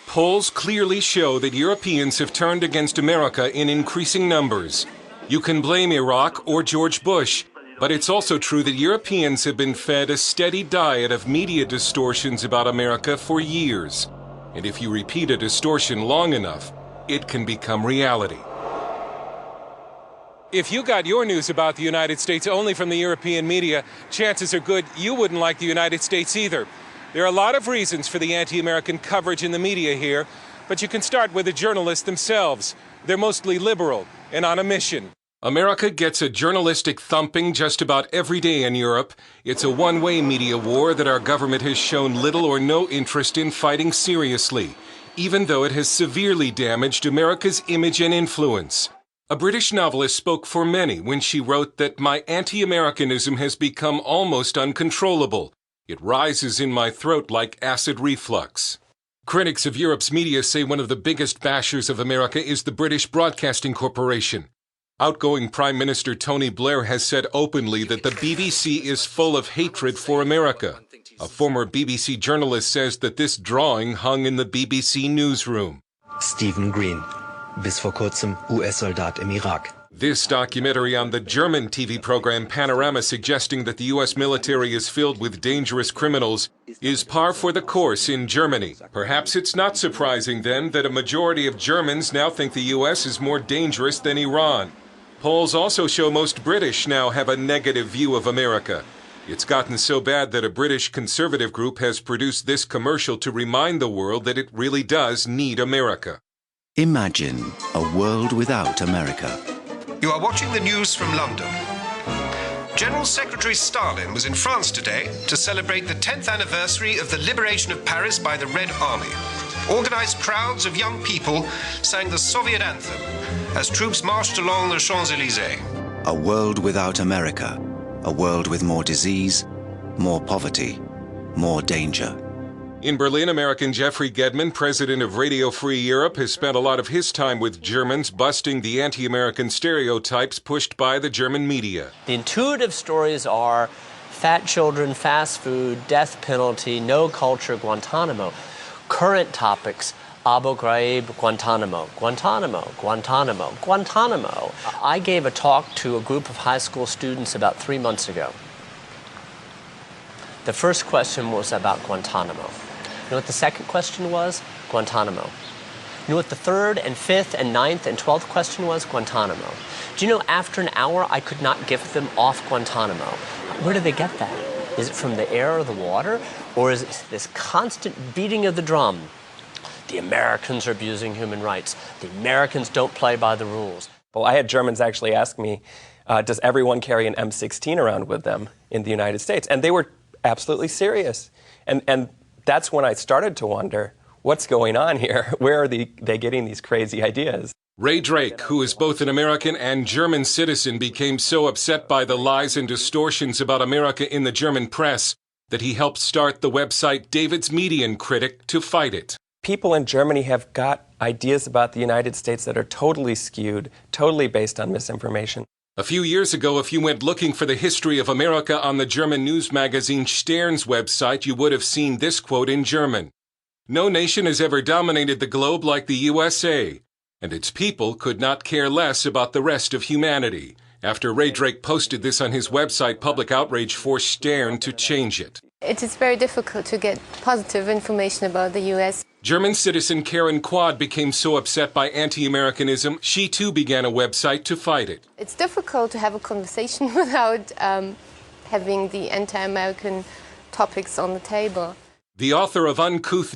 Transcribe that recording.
Polls clearly show that Europeans have turned against America in increasing numbers. You can blame Iraq or George Bush, but it's also true that Europeans have been fed a steady diet of media distortions about America for years. And if you repeat a distortion long enough, it can become reality. If you got your news about the United States only from the European media, chances are good you wouldn't like the United States either. There are a lot of reasons for the anti-American coverage in the media here, but you can start with the journalists themselves. They're mostly liberal and on a mission. America gets a journalistic thumping just about every day in Europe. It's a one-way media war that our government has shown little or no interest in fighting seriously, even though it has severely damaged America's image and influence. A British novelist spoke for many when she wrote that my anti-Americanism has become almost uncontrollable. It rises in my throat like acid reflux. Critics of Europe's media say one of the biggest bashers of America is the British Broadcasting Corporation. Outgoing Prime Minister Tony Blair has said openly that the BBC is full of hatred for America. A former BBC journalist says that this drawing hung in the BBC newsroom. Stephen Green, bis vor kurzem US-Soldat im Irak. This documentary on the German TV program Panorama, suggesting that the U.S. military is filled with dangerous criminals, is par for the course in Germany. Perhaps it's not surprising, then, that a majority of Germans now think the U.S. is more dangerous than Iran. Polls also show most British now have a negative view of America. It's gotten so bad that a British conservative group has produced this commercial to remind the world that it really does need America. Imagine a world without America. You are watching the news from London. General Secretary Stalin was in France today to celebrate the 10th anniversary of the liberation of Paris by the Red Army. Organized crowds of young people sang the Soviet anthem as troops marched along the Champs-Élysées. A world without America. A world with more disease, more poverty, more danger. In Berlin, American Jeffrey Gedman, president of Radio Free Europe, has spent a lot of his time with Germans busting the anti-American stereotypes pushed by the German media. The intuitive stories are fat children, fast food, death penalty, no culture, Guantanamo. Current topics, Abu Ghraib, Guantanamo, Guantanamo, Guantanamo, Guantanamo. I gave a talk to a group of high school students about 3 months ago. The first question was about Guantanamo. You know what the second question was? Guantanamo. You know what the third and fifth and ninth and 12th question was? Guantanamo. Do you know after an hour I could not get them off Guantanamo? Where do they get that? Is it from the air or the water? Or is it this constant beating of the drum? The Americans are abusing human rights. The Americans don't play by the rules. Well, I had Germans actually ask me, does everyone carry an M16 around with them in the United States? And they were absolutely serious. And that's when I started to wonder, what's going on here? Where are they getting these crazy ideas? Ray Drake, who is both an American and German citizen, became so upset by the lies and distortions about America in the German press that he helped start the website David's Median Critic to fight it. People in Germany have got ideas about the United States that are totally skewed, totally based on misinformation. A few years ago, if you went looking for the history of America on the German news magazine Stern's website, you would have seen this quote in German. No nation has ever dominated the globe like the USA, and its people could not care less about the rest of humanity. After Ray Drake posted this on his website, public outrage forced Stern to change it. It is very difficult to get positive information about the U.S. German citizen Karen Quad became so upset by anti-Americanism, she too began a website to fight it. It's difficult to have a conversation without having the anti-American topics on the table. The author of Uncouth